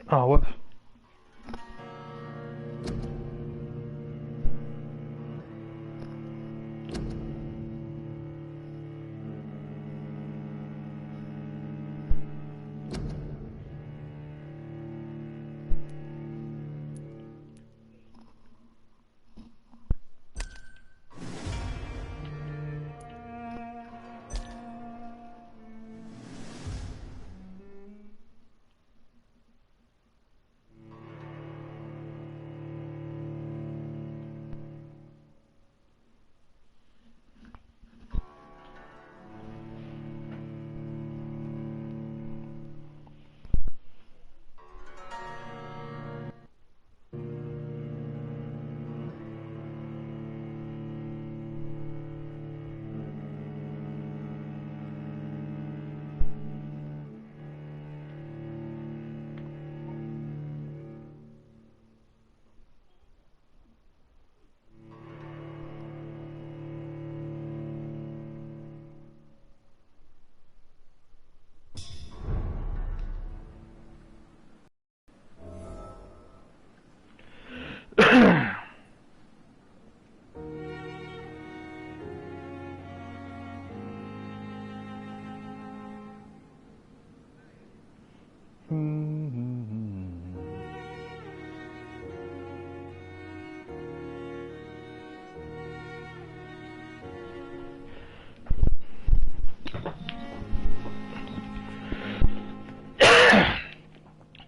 Oh, what?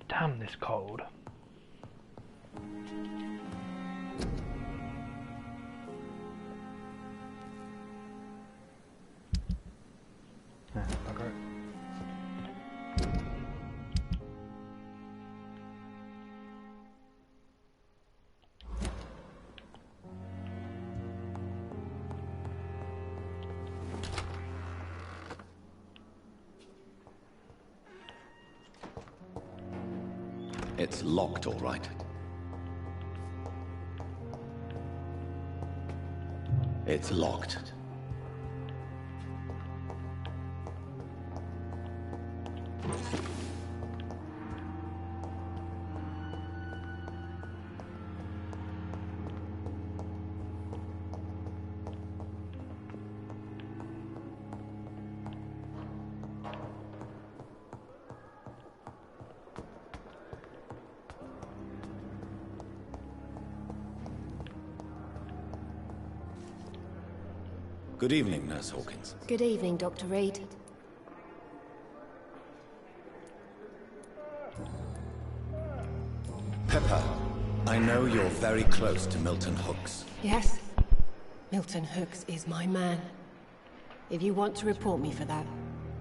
Damn this cold. Okay. It's locked, all right. It's locked. Good evening, Nurse Hawkins. Good evening, Dr. Reed. Pepper, I know you're very close to Milton Hooks. Yes. Milton Hooks is my man. If you want to report me for that,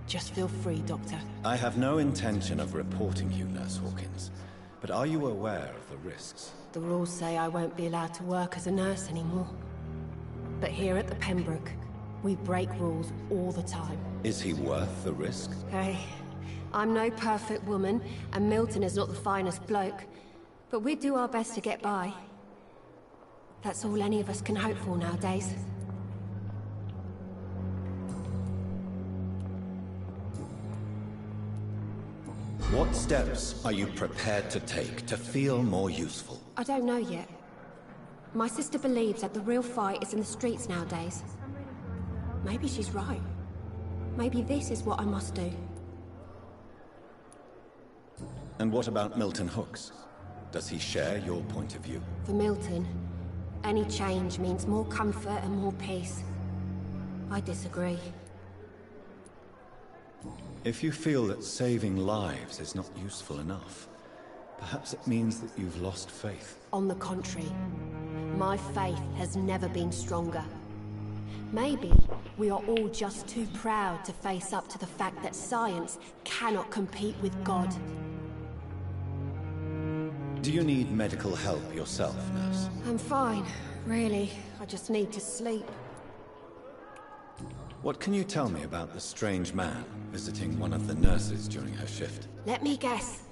just feel free, Doctor. I have no intention of reporting you, Nurse Hawkins. But are you aware of the risks? The rules say I won't be allowed to work as a nurse anymore. But here at the Pembroke, we break rules all the time. Is he worth the risk? Hey, I'm no perfect woman, and Milton is not the finest bloke. But we do our best to get by. That's all any of us can hope for nowadays. What steps are you prepared to take to feel more useful? I don't know yet. My sister believes that the real fight is in the streets nowadays. Maybe she's right. Maybe this is what I must do. And what about Milton Hooks? Does he share your point of view? For Milton, any change means more comfort and more peace. I disagree. If you feel that saving lives is not useful enough, perhaps it means that you've lost faith. On the contrary, my faith has never been stronger. Maybe we are all just too proud to face up to the fact that science cannot compete with God. Do you need medical help yourself, nurse? I'm fine, really. I just need to sleep. What can you tell me about the strange man visiting one of the nurses during her shift? Let me guess.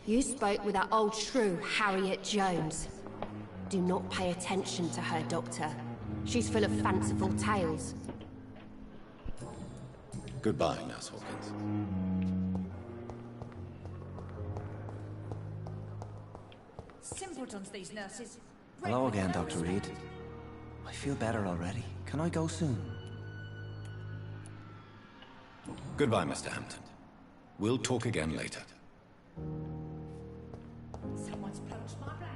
You spoke with that old shrew, Harriet Jones. Do not pay attention to her, Doctor. She's full of fanciful tales. Goodbye, Nurse Hawkins. foot on these nurses. Hello again, Dr. Reed. I feel better already. Can I go soon? Goodbye, Mr. Hampton. We'll talk again later. Someone's poached my brain.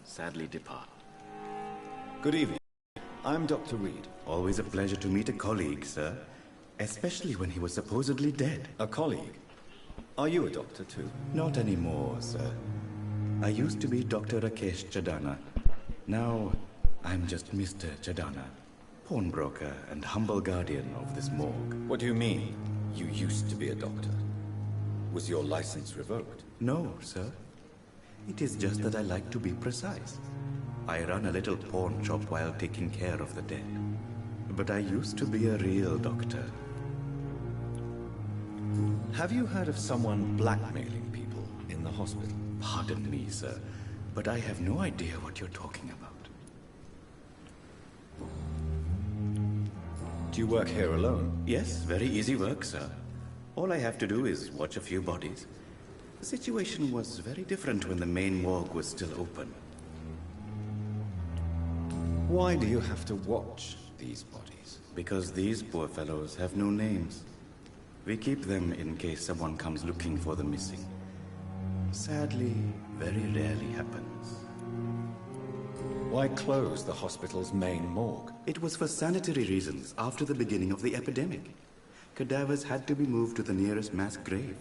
Sadly depart. Good evening. I'm Dr. Reed. Always a pleasure to meet a colleague, sir. Especially when he was supposedly dead. A colleague? Are you a doctor too? Not anymore, sir. I used to be Dr. Rakesh Chadana. Now, I'm just Mr. Chadana, pawnbroker and humble guardian of this morgue. What do you mean, you used to be a doctor? Was your license revoked? No, sir. It is just that I like to be precise. I run a little pawn shop while taking care of the dead. But I used to be a real doctor. Have you heard of someone blackmailing people in the hospital? Pardon me, sir, but I have no idea what you're talking about. Do you work here alone? Yes, very easy work, sir. All I have to do is watch a few bodies. The situation was very different when the main morgue was still open. Why do you have to watch these bodies? Because these poor fellows have no names. We keep them in case someone comes looking for the missing. Sadly, very rarely happens. Why close the hospital's main morgue? It was for sanitary reasons after the beginning of the epidemic. Cadavers had to be moved to the nearest mass grave.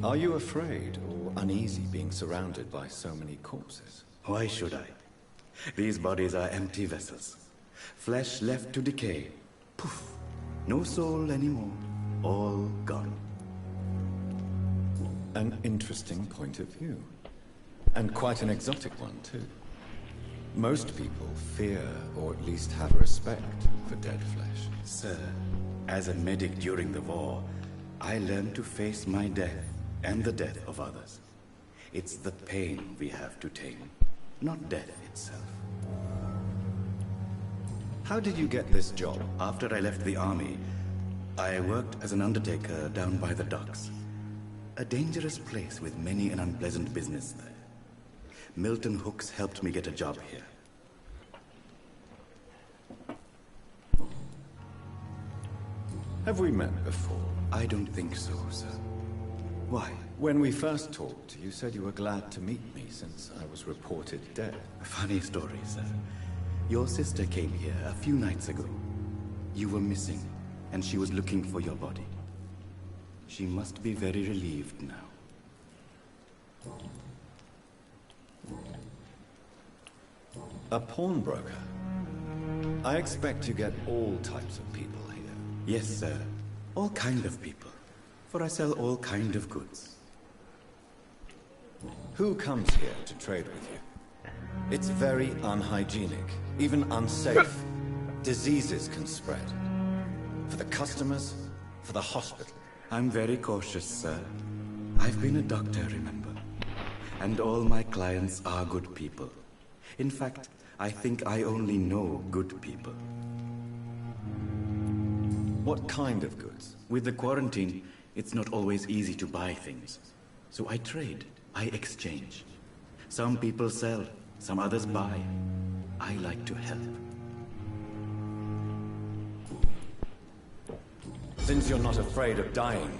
Are you afraid or uneasy being surrounded by so many corpses? Why should I? These bodies are empty vessels. Flesh left to decay. Poof. No soul anymore. All gone. An interesting point of view. And quite an exotic one, too. Most people fear, or at least have respect, for dead flesh. Sir, as a medic during the war, I learned to face my death and the death of others. It's the pain we have to tame, not death itself. How did you get this job? After I left the army, I worked as an undertaker down by the docks. A dangerous place with many an unpleasant business there. Milton Hooks helped me get a job here. Have we met before? I don't think so, sir. Why? When we first talked, you said you were glad to meet me since I was reported dead. A funny story, sir. Your sister came here a few nights ago. You were missing, and she was looking for your body. She must be very relieved now. A pawnbroker? I expect you get all types of people here. Yes, sir. All kind of people. For I sell all kind of goods. Who comes here to trade with you? It's very unhygienic, even unsafe. Diseases can spread. For the customers, for the hospital. I'm very cautious, sir. I've been a doctor, remember? And all my clients are good people. In fact, I think I only know good people. What kind of goods? With the quarantine, it's not always easy to buy things. So I trade, I exchange. Some people sell, some others buy. I like to help. Since you're not afraid of dying,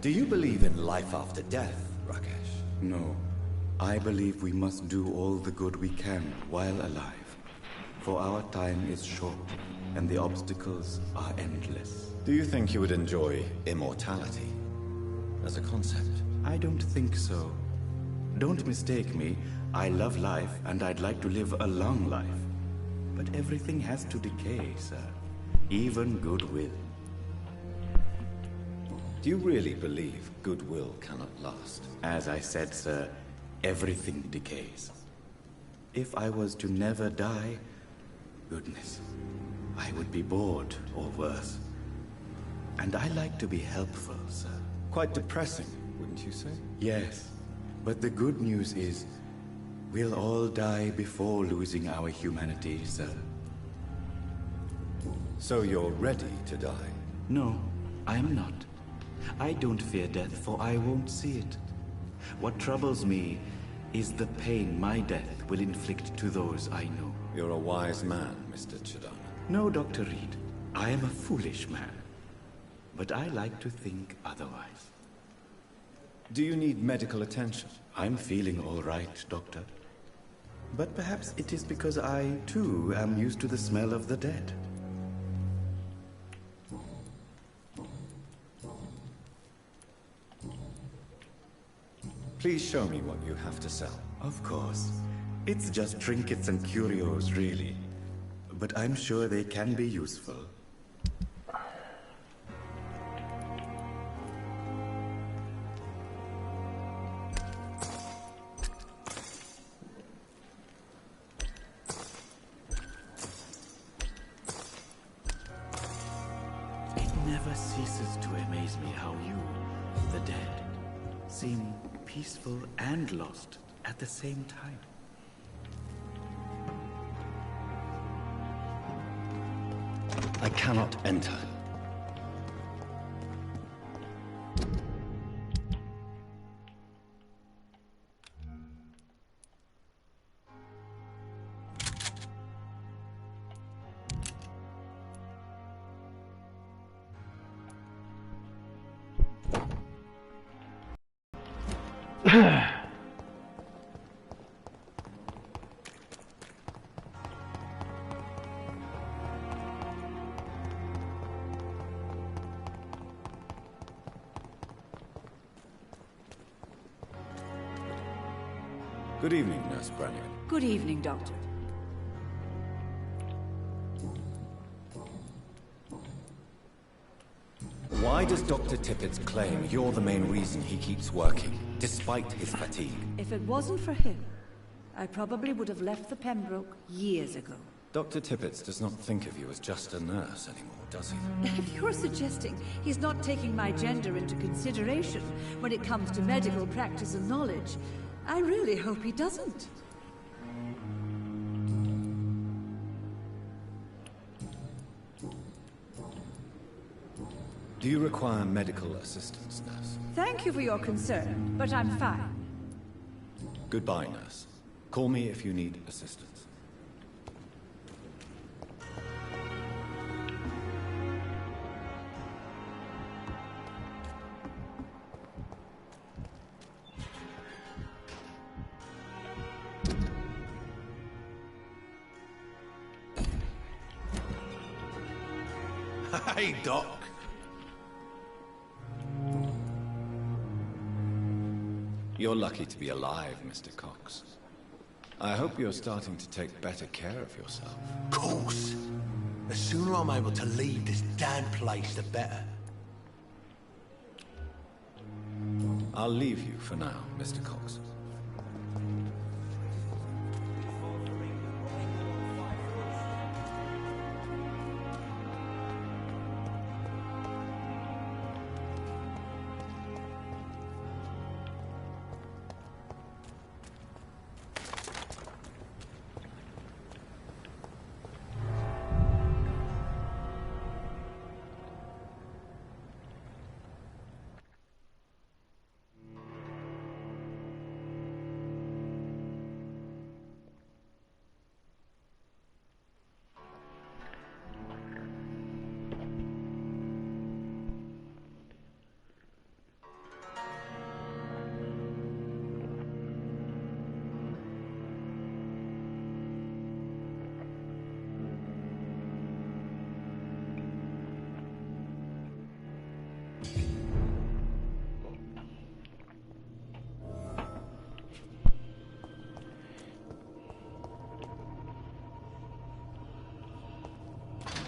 do you believe in life after death, Rakesh? No. I believe we must do all the good we can while alive. For our time is short, and the obstacles are endless. Do you think you would enjoy immortality as a concept? I don't think so. Don't mistake me. I love life, and I'd like to live a long life. But everything has to decay, sir. Even goodwill. Do you really believe goodwill cannot last? As I said, sir, everything decays. If I was to never die, goodness, I would be bored or worse. And I like to be helpful, sir. Quite depressing, wouldn't you say? Yes, but the good news is, we'll all die before losing our humanity, sir. So you're ready to die? No, I'm not. I don't fear death, for I won't see it. What troubles me is the pain my death will inflict to those I know. You're a wise man, Mr. Chidana. No, Dr. Reed. I am a foolish man. But I like to think otherwise. Do you need medical attention? I'm feeling all right, Doctor. But perhaps it is because I, too, am used to the smell of the dead. Please show me what you have to sell. Of course. It's just trinkets and curios, really. But I'm sure they can be useful. It never ceases to amaze me how you, the dead, seem peaceful and lost at the same time. I cannot enter. Good evening, Nurse Brannigan. Good evening, Doctor. Why does Dr. Tippett claim you're the main reason he keeps working, despite his fatigue? If it wasn't for him, I probably would have left the Pembroke years ago. Dr. Tippett does not think of you as just a nurse anymore, does he? If you're suggesting he's not taking my gender into consideration when it comes to medical practice and knowledge, I really hope he doesn't. Do you require medical assistance, nurse? Thank you for your concern, but I'm fine. Goodbye, nurse. Call me if you need assistance. Hey, Doc. You're lucky to be alive, Mr. Cox. I hope you're starting to take better care of yourself. Of course. The sooner I'm able to leave this damn place, the better. I'll leave you for now, Mr. Cox.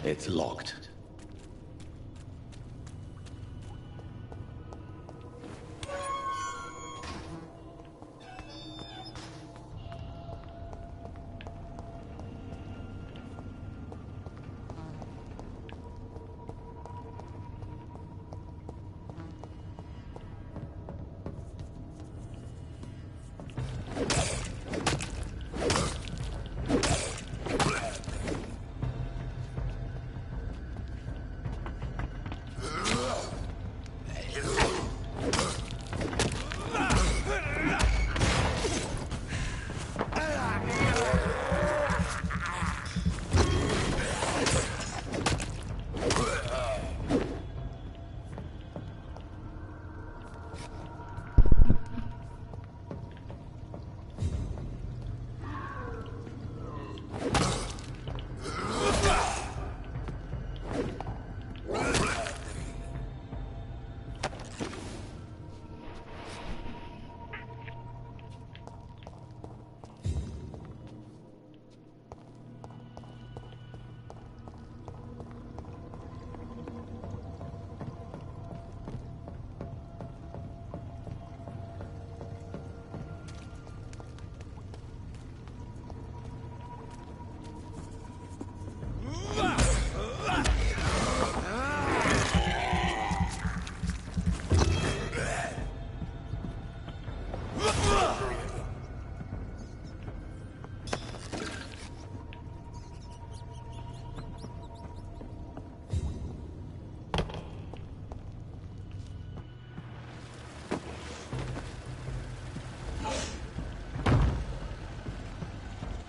It's locked.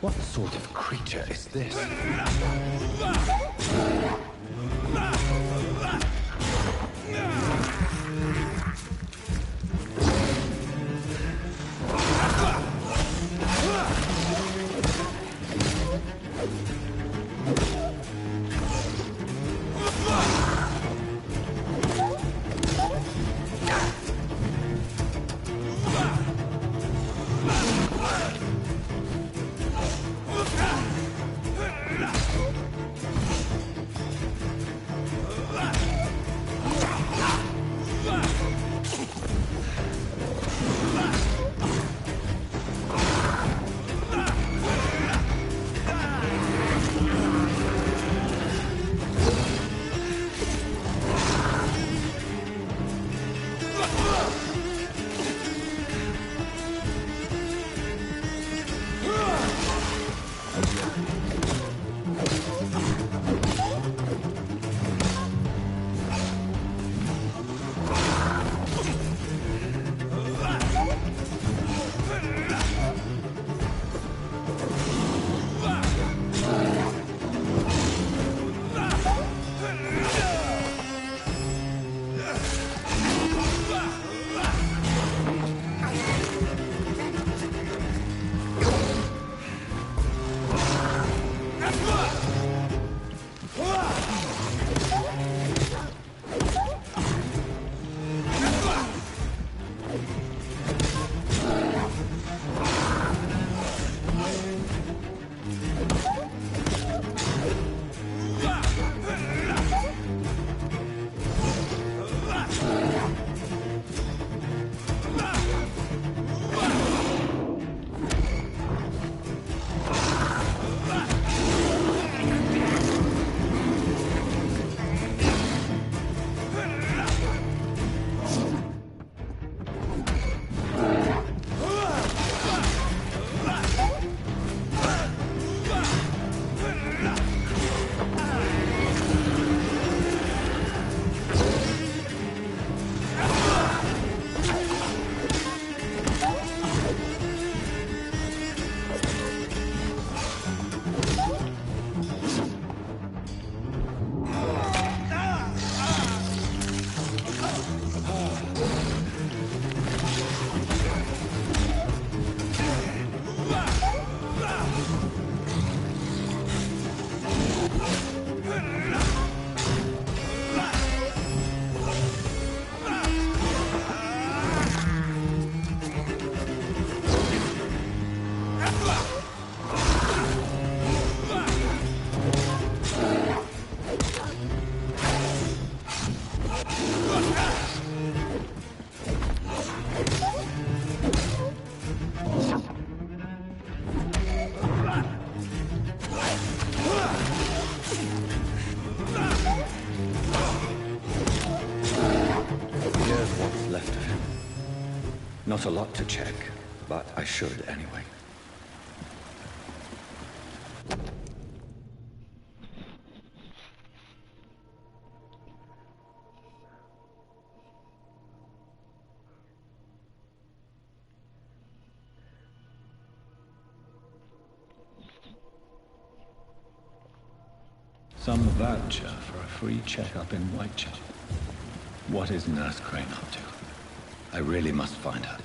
What sort of creature is this? Not a lot to check, but I should anyway. Some voucher for a free checkup in Whitechapel. What is Nurse Crane up to? I really must find her.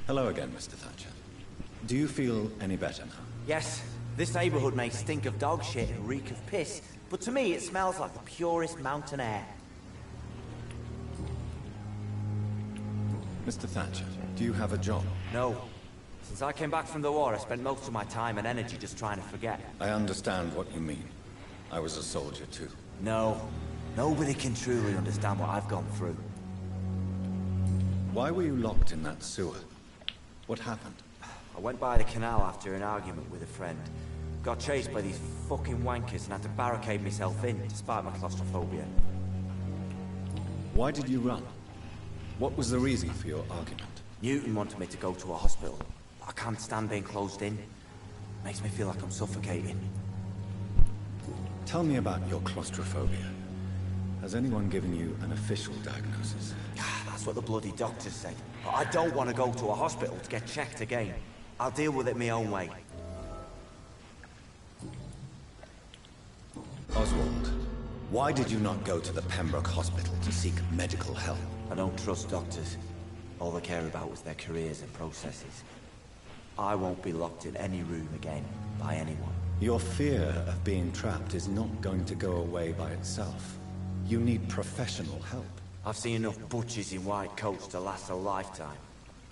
Hello again, Mr. Thatcher. Do you feel any better now? Yes, this neighborhood may stink of dog shit and reek of piss, but to me it smells like the purest mountain air. Mr. Thatcher, do you have a job? No. Since I came back from the war, I spent most of my time and energy just trying to forget. I understand what you mean. I was a soldier too. No. Nobody can truly understand what I've gone through. Why were you locked in that sewer? What happened? I went by the canal after an argument with a friend. Got chased by these fucking wankers and had to barricade myself in, despite my claustrophobia. Why did you run? What was the reason for your argument? Newton wanted me to go to a hospital. I can't stand being closed in. Makes me feel like I'm suffocating. Tell me about your claustrophobia. Has anyone given you an official diagnosis? That's what the bloody doctors said. But I don't want to go to a hospital to get checked again. I'll deal with it my own way. Oswald, why did you not go to the Pembroke hospital to seek medical help? I don't trust doctors. All they care about was their careers and processes. I won't be locked in any room again, by anyone. Your fear of being trapped is not going to go away by itself. You need professional help. I've seen enough butchers in white coats to last a lifetime.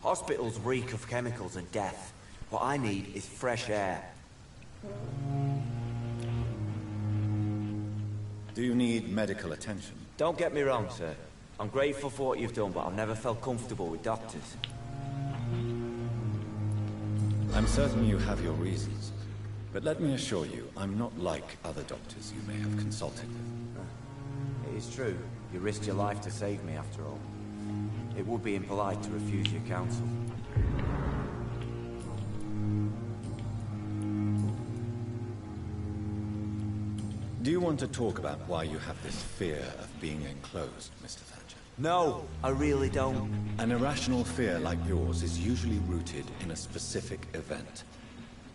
Hospitals reek of chemicals and death. What I need is fresh air. Do you need medical attention? Don't get me wrong, sir. I'm grateful for what you've done, but I've never felt comfortable with doctors. I'm certain you have your reasons. But let me assure you, I'm not like other doctors you may have consulted with. It is true. You risked your life to save me, after all. It would be impolite to refuse your counsel. Do you want to talk about why you have this fear of being enclosed, Mr. Thatcher? No, I really don't. An irrational fear like yours is usually rooted in a specific event.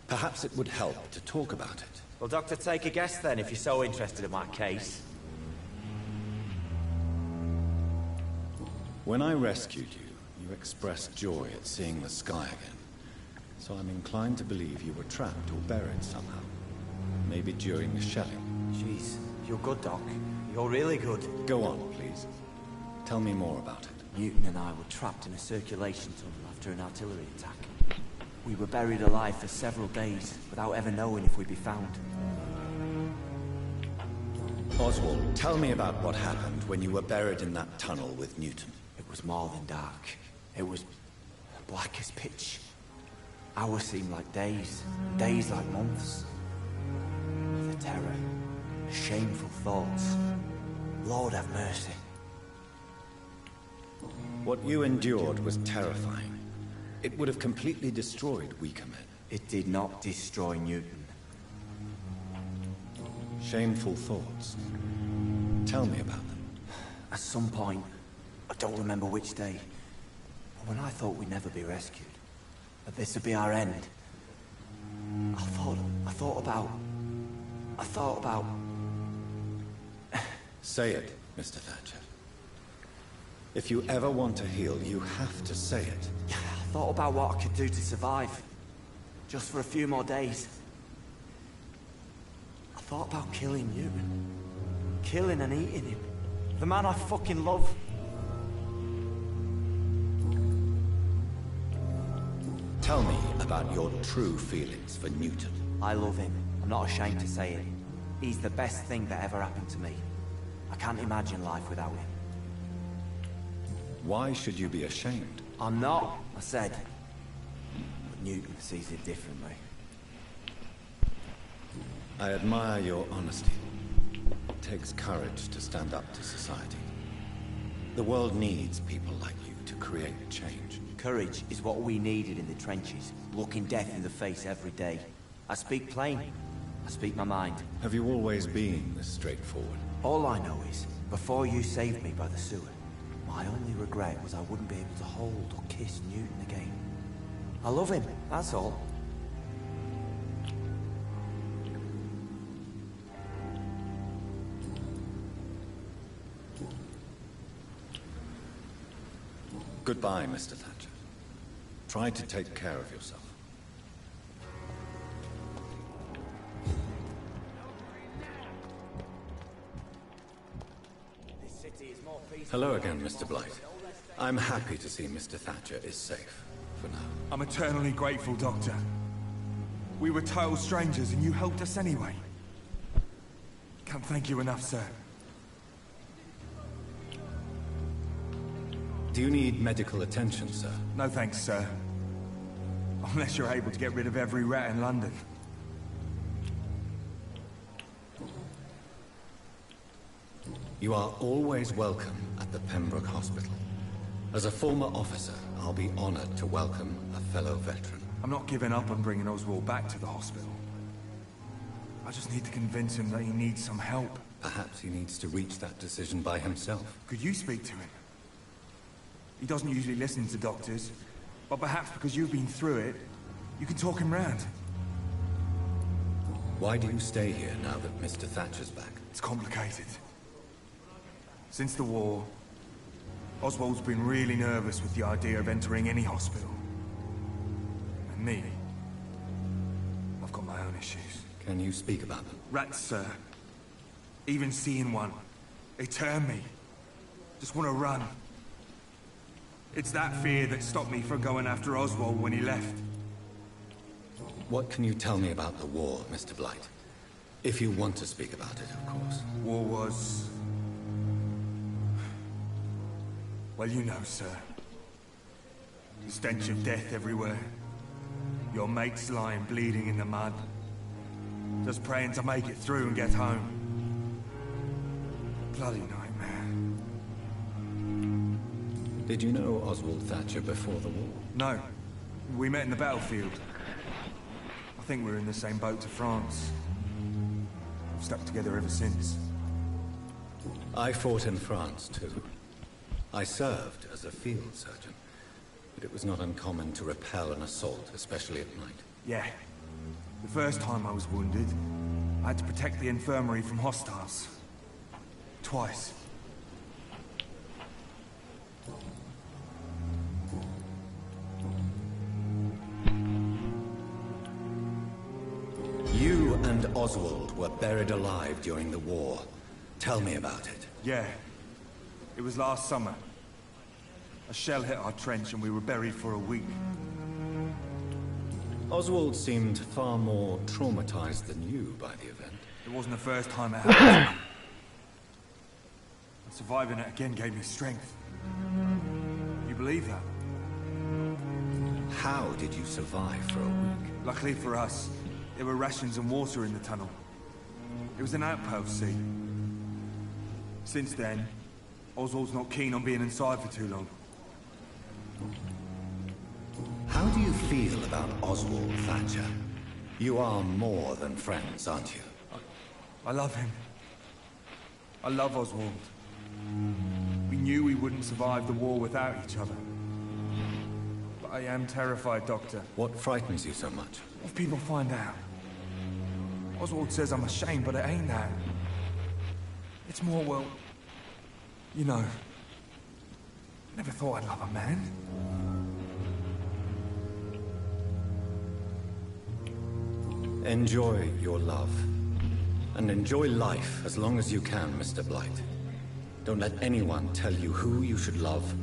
Perhaps it would help to talk about it. Well, Doctor, take a guess then, if you're so interested in my case. When I rescued you, you expressed joy at seeing the sky again. So I'm inclined to believe you were trapped or buried somehow. Maybe during the shelling. Jeez, you're good, Doc. You're really good. Go on, please. Tell me more about it. Newton and I were trapped in a circulation tunnel after an artillery attack. We were buried alive for several days, without ever knowing if we'd be found. Oswald, tell me about what happened when you were buried in that tunnel with Newton. It was more than dark. It was black as pitch. Hours seemed like days, days like months. The terror, shameful thoughts. Lord have mercy. What you endured was terrifying. It would have completely destroyed weaker men. It did not destroy Newton. Shameful thoughts. Tell me about them. At some point, I don't remember which day, but when I thought we'd never be rescued, that this would be our end, I thought about... Say it, Mr. Thatcher. If you ever want to heal, you have to say it. I thought about what I could do to survive. Just for a few more days. I thought about killing Newton. Killing and eating him. The man I fucking love. Tell me about your true feelings for Newton. I love him. I'm not ashamed to say it. He's the best thing that ever happened to me. I can't imagine life without him. Why should you be ashamed? I'm not, I said. But Newton sees it differently. I admire your honesty. It takes courage to stand up to society. The world needs people like you to create change. Courage is what we needed in the trenches, looking death in the face every day. I speak plain. I speak my mind. Have you always been this straightforward? All I know is, before you saved me by the sewer, my only regret was I wouldn't be able to hold or kiss Newton again. I love him, that's all. Goodbye, Mr. Thatcher. Try to take care of yourself. Hello again, Mr. Blight. I'm happy to see Mr. Thatcher is safe, for now. I'm eternally grateful, Doctor. We were total strangers and you helped us anyway. Can't thank you enough, sir. Do you need medical attention, sir? No thanks, sir. Unless you're able to get rid of every rat in London. You are always welcome at the Pembroke Hospital. As a former officer, I'll be honored to welcome a fellow veteran. I'm not giving up on bringing Oswald back to the hospital. I just need to convince him that he needs some help. Perhaps he needs to reach that decision by himself. Could you speak to him? He doesn't usually listen to doctors, but perhaps because you've been through it, you can talk him round. Why do you stay here now that Mr. Thatcher's back? It's complicated. Since the war, Oswald's been really nervous with the idea of entering any hospital. And me, I've got my own issues. Can you speak about them? Rats, sir. Even seeing one, they turn me. Just want to run. It's that fear that stopped me from going after Oswald when he left. What can you tell me about the war, Mr. Blight? If you want to speak about it, of course. War was... well, you know, sir. The stench of death everywhere. Your mates lying bleeding in the mud. Just praying to make it through and get home. Bloody nightmare. Did you know Oswald Thatcher before the war? No. We met in the battlefield. I think we're in the same boat to France. We've stuck together ever since. I fought in France, too. I served as a field surgeon, but it was not uncommon to repel an assault, especially at night. Yeah. The first time I was wounded, I had to protect the infirmary from hostiles. Twice. You and Oswald were buried alive during the war. Tell me about it. Yeah. It was last summer. A shell hit our trench and we were buried for a week. Oswald seemed far more traumatized than you by the event. It wasn't the first time it happened to me. And surviving it again gave me strength. You believe that? How did you survive for a week? Luckily for us, there were rations and water in the tunnel. It was an outpost, see? Since then, Oswald's not keen on being inside for too long. How do you feel about Oswald Thatcher? You are more than friends, aren't you? I love him. I love Oswald. We knew we wouldn't survive the war without each other. But I am terrified, Doctor. What frightens you so much? If people find out. Oswald says I'm ashamed, but it ain't that. It's more, well, you know, never thought I'd love a man. Enjoy your love. And enjoy life as long as you can, Mr. Blight. Don't let anyone tell you who you should love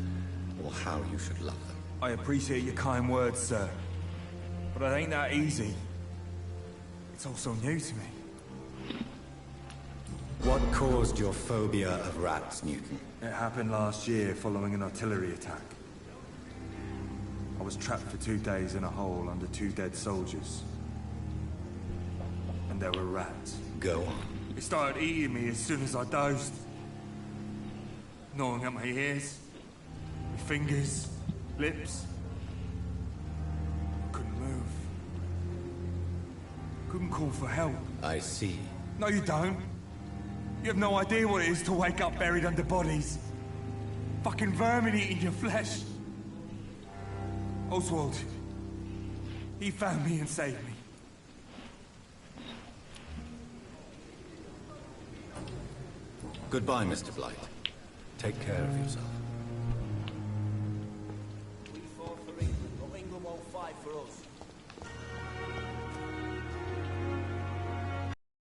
or how you should love them. I appreciate your kind words, sir. But it ain't that easy. It's all so new to me. What caused your phobia of rats, Newton? It happened last year following an artillery attack. I was trapped for 2 days in a hole under 2 dead soldiers. And there were rats. Go on. They started eating me as soon as I dozed. Gnawing at my ears, my fingers, lips. Couldn't move. Couldn't call for help. I see. No, you don't. You have no idea what it is to wake up buried under bodies. Fucking vermin eating your flesh. Oswald. He found me and saved me. Goodbye, Mr. Blight. Take care of yourself. We fought for England, but England won't fight for us.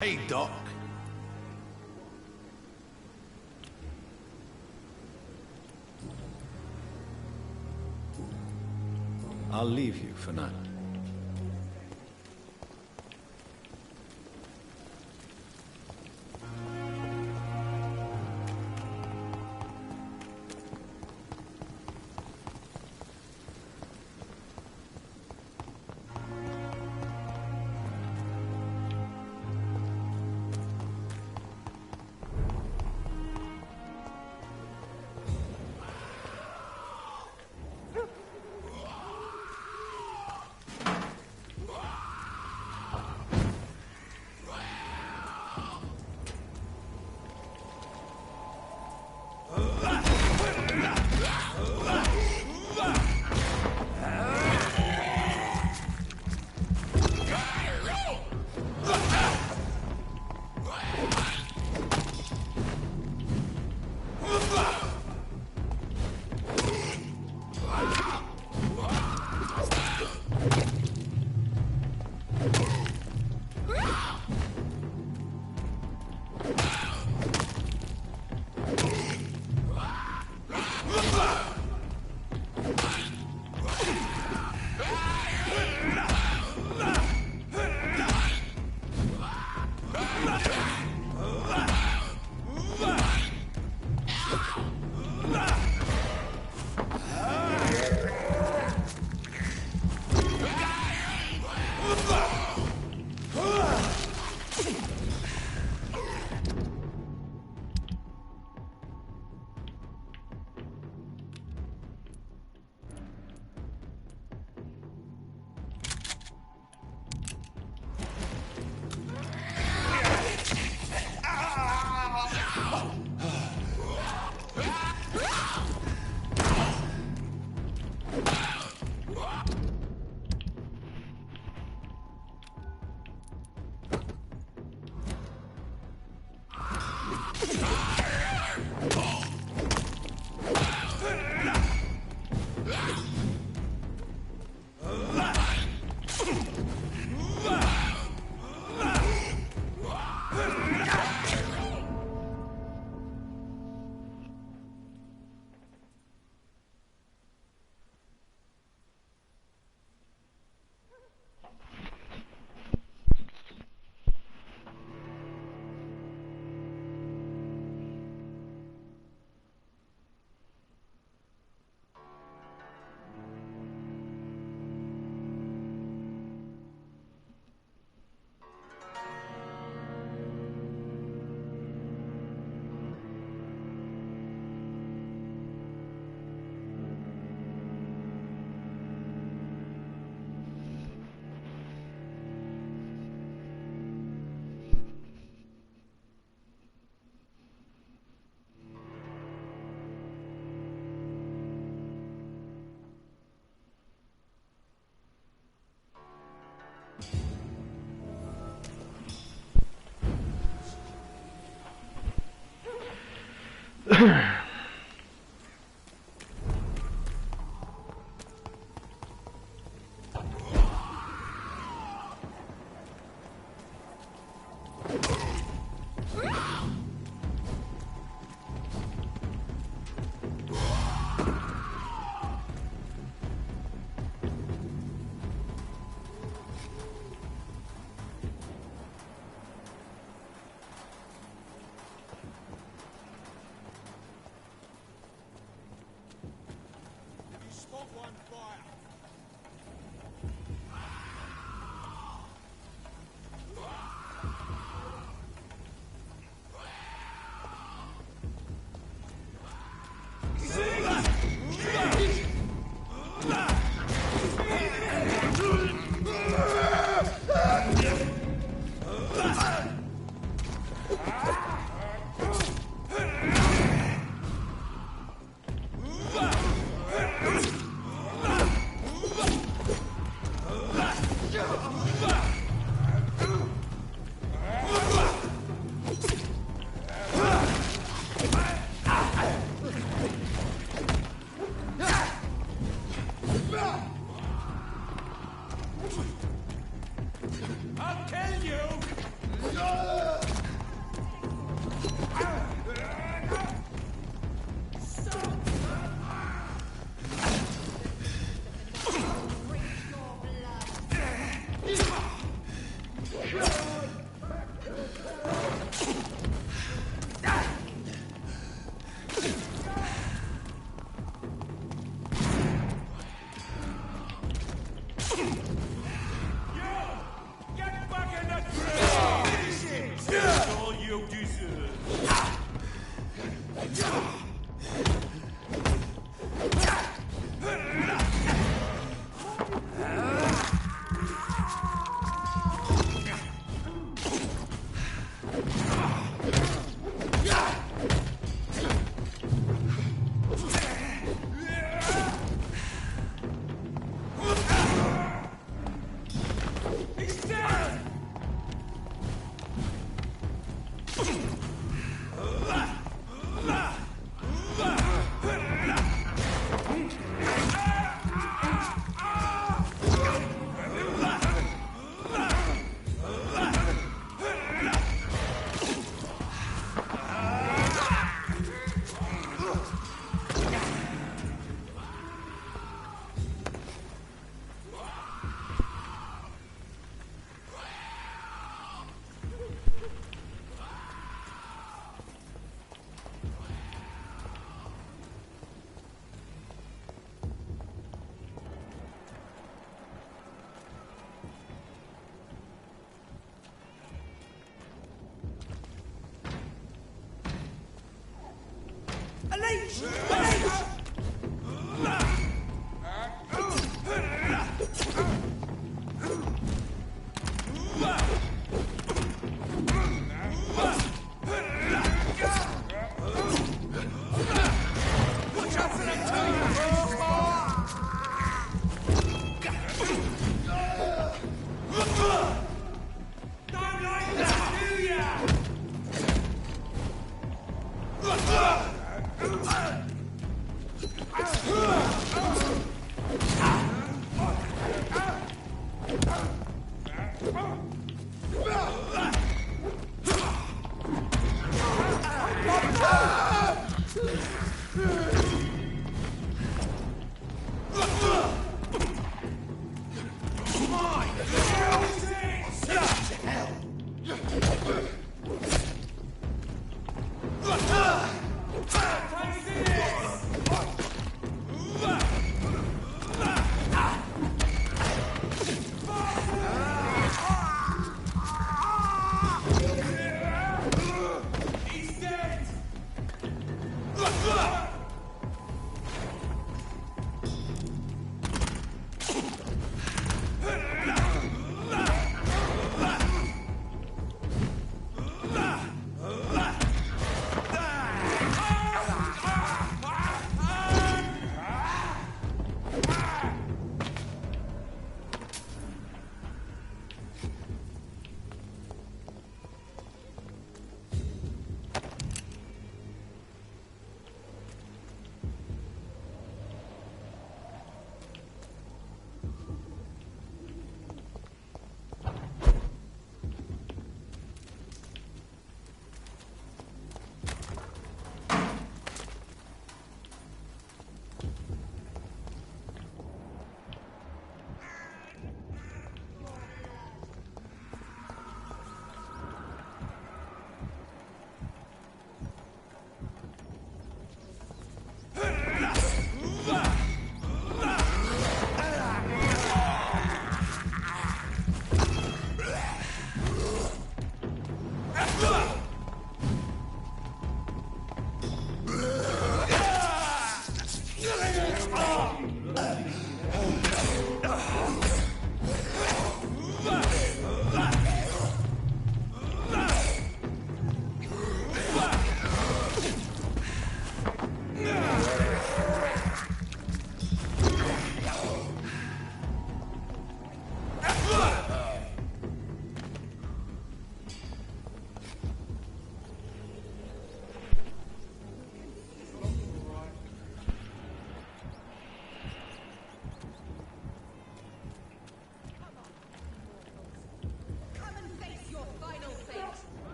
Hey, Doc. I'll leave you for now.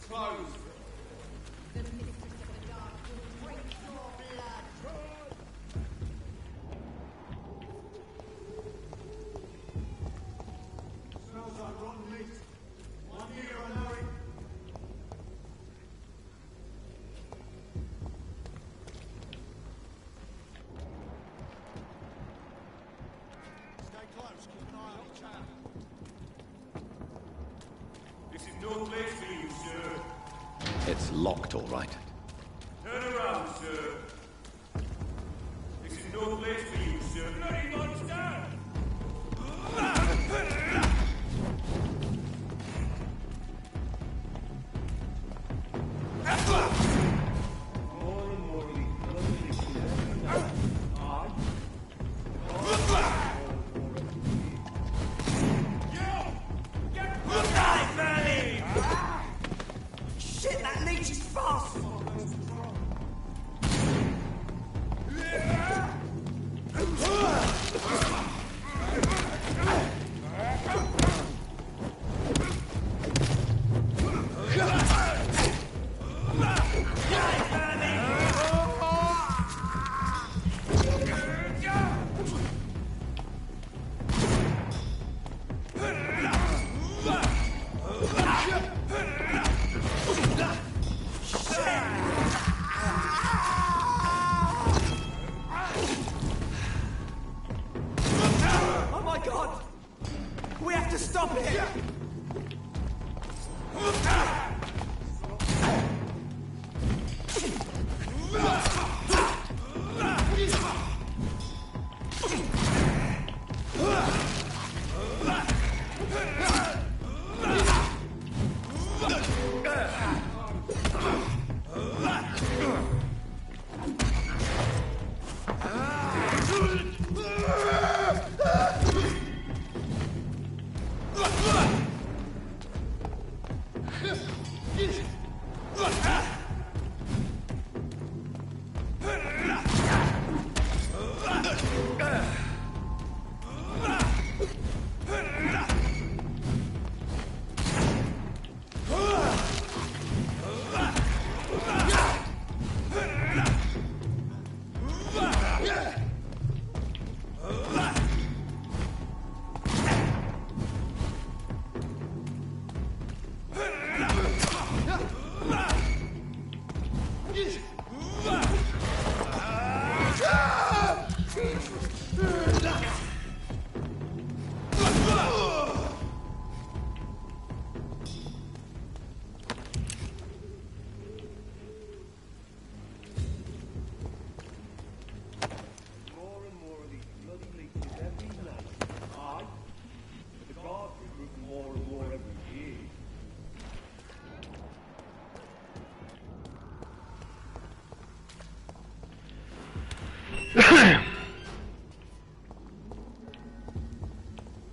closed. Smells like rotten meat. One year, I know it. Stay close, keep an eye on each other. This is no place for you, sir. It's locked, all right. Turn around, sir. This is no place for you, sir. Bloody monster! Shit, that leech is fast! Oh my god! We have to stop it!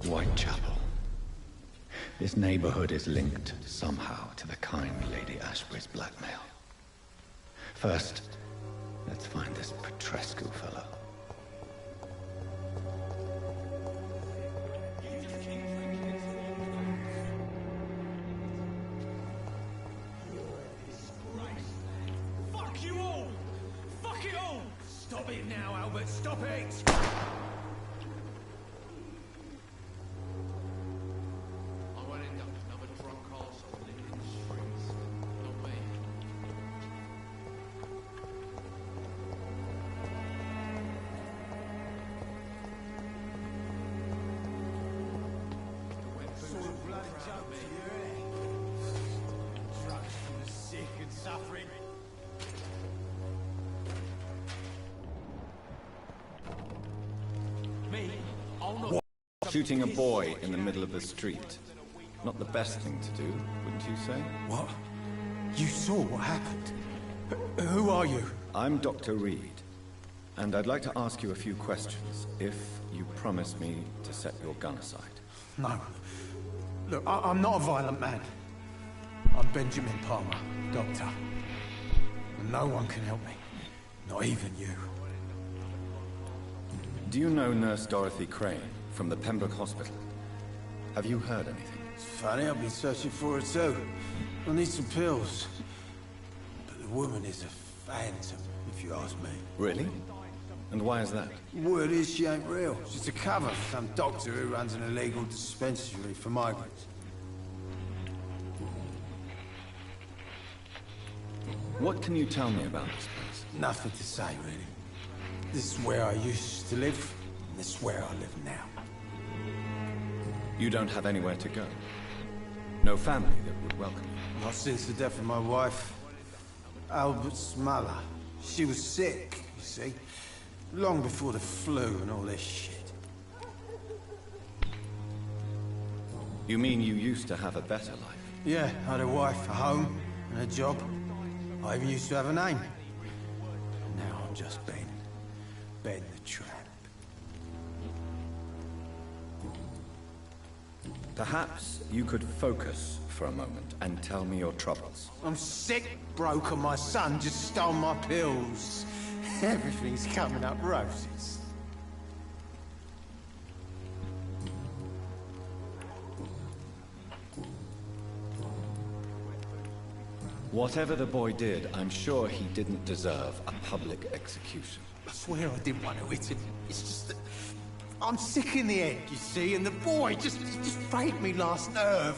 Whitechapel. This neighborhood is linked somehow to the kind Lady Ashbury's blackmail. First, let's find this Petrescu fellow. Fuck you all! Fuck it all! Stop it now, Albert, stop it! I won't end up another drunk arsehole living in the streets. Not me. Sort of bloody joke to you, eh? Drugs for the sick and suffering. Me? I'll not... Shooting a boy in the middle of the street. Not the best thing to do, wouldn't you say? What? You saw what happened? Who are you? I'm Dr. Reed, and I'd like to ask you a few questions, if you promise me to set your gun aside. No. Look, I'm not a violent man. I'm Benjamin Palmer, doctor. And no one can help me. Not even you. Do you know Nurse Dorothy Crane from the Pembroke Hospital? Have you heard anything? It's funny, I've been searching for her too. I need some pills. But the woman is a phantom, if you ask me. Really? And why is that? Word is she ain't real. She's a cover for some doctor who runs an illegal dispensary for migrants. What can you tell me about this place? Nothing to say, really. This is where I used to live, and this is where I live now. You don't have anywhere to go? No family that would welcome you? Not since the death of my wife, Albert's mother. She was sick, you see. Long before the flu and all this shit. You mean you used to have a better life? Yeah, I had a wife, a home, and a job. I even used to have a name. Now I'm just Ben the Tramp. Perhaps you could focus for a moment and tell me your troubles. I'm sick, broke, and my son just stole my pills. Everything's coming up roses. Whatever the boy did, I'm sure he didn't deserve a public execution. I swear I didn't want to hit him. It's just that I'm sick in the head, you see, and the boy just frayed me last nerve.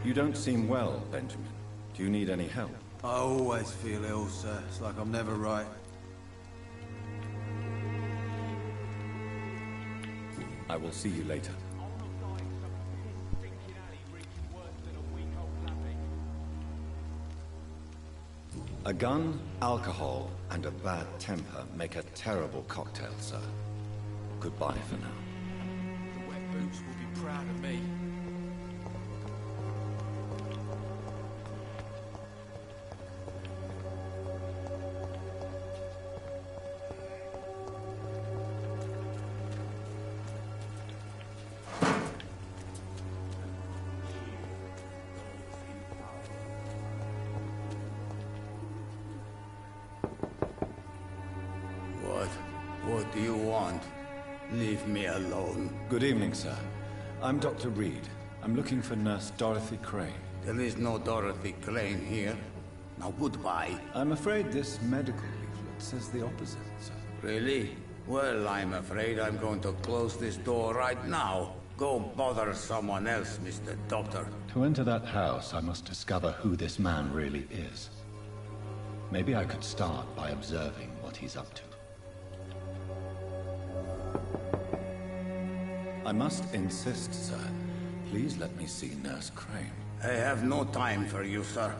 You don't seem well, Benjamin. Do you need any help? I always feel ill, sir. It's like I'm never right. I will see you later. A gun, alcohol, and a bad temper make a terrible cocktail, sir. Goodbye for now. The wet boots will be proud of me. What do you want? Leave me alone. Good evening, sir. I'm Dr. Reed. I'm looking for Nurse Dorothy Crane. There is no Dorothy Crane here. Now goodbye. I'm afraid this medical leaflet says the opposite, sir. Really? Well, I'm afraid I'm going to close this door right now. Go bother someone else, Mr. Doctor. To enter that house, I must discover who this man really is. Maybe I could start by observing what he's up to. I must insist, sir. Please let me see Nurse Crane. I have no time for you, sir.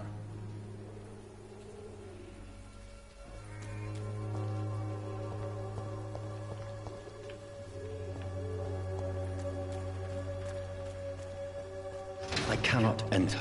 I cannot enter.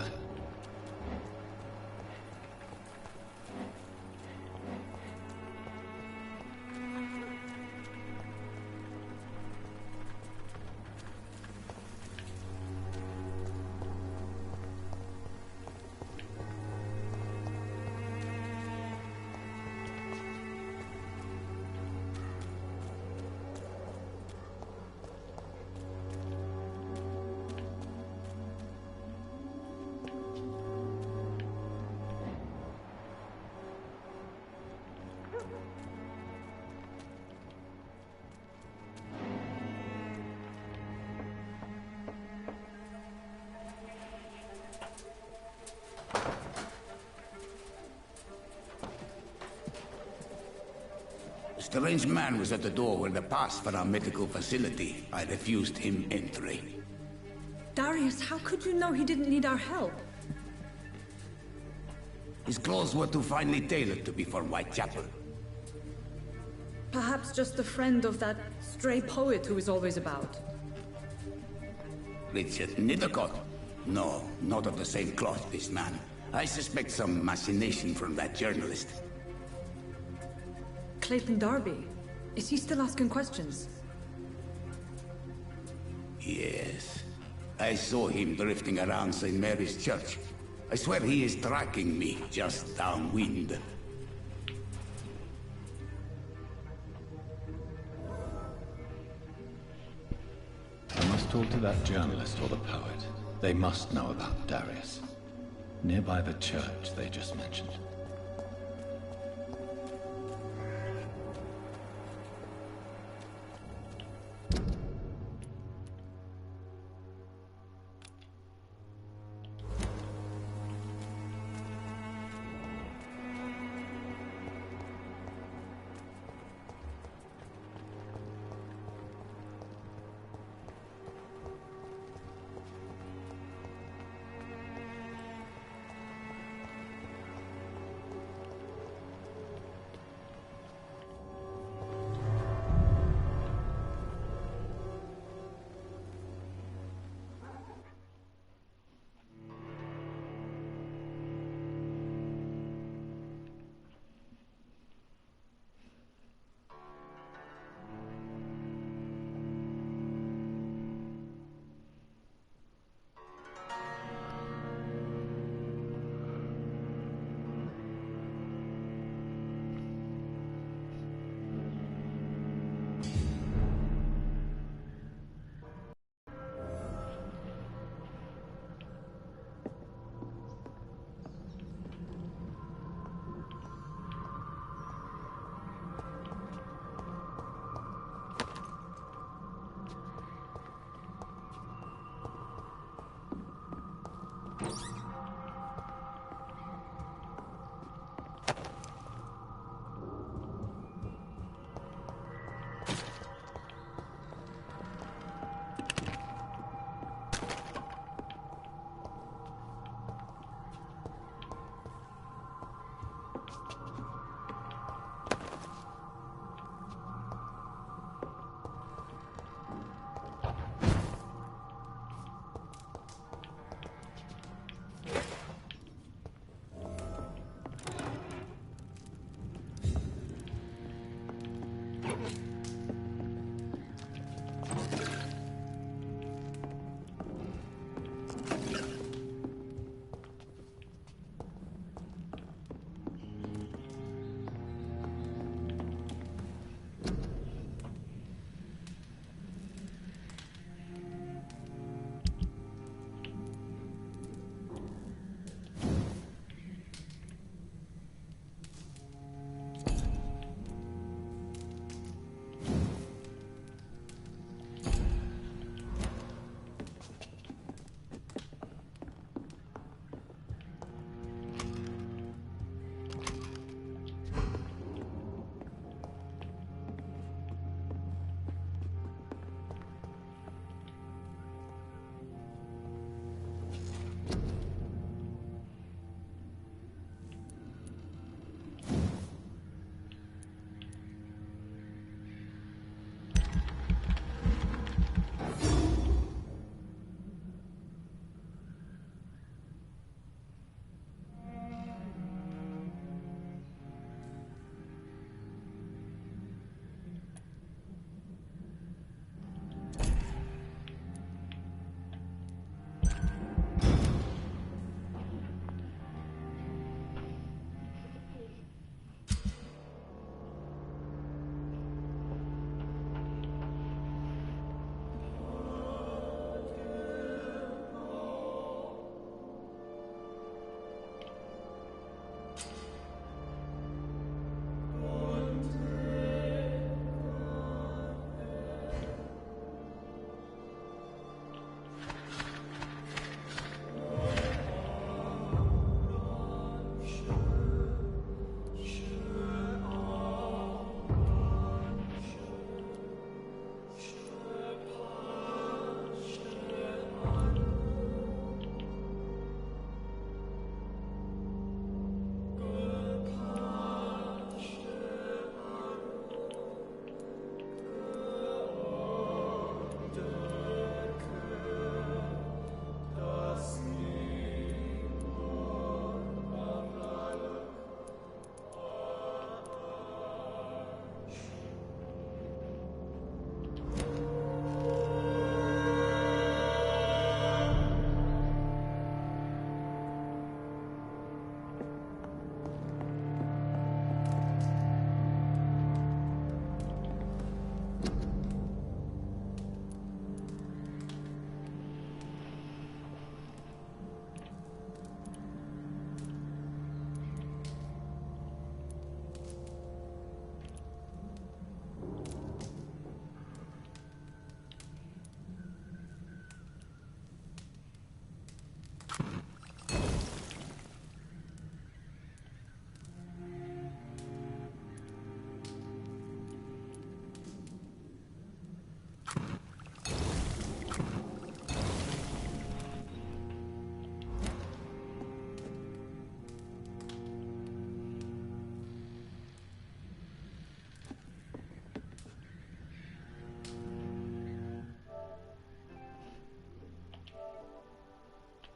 A strange man was at the door with a pass for our medical facility. I refused him entry. Darius, how could you know he didn't need our help? His clothes were too finely tailored to be for Whitechapel. Perhaps just a friend of that stray poet who is always about. Richard Nithercott? No, not of the same cloth, this man. I suspect some machination from that journalist. Clayton Darby. Is he still asking questions? Yes. I saw him drifting around St. Mary's Church. I swear he is tracking me just downwind. I must talk to that journalist or the poet. They must know about Darius. Nearby the church they just mentioned.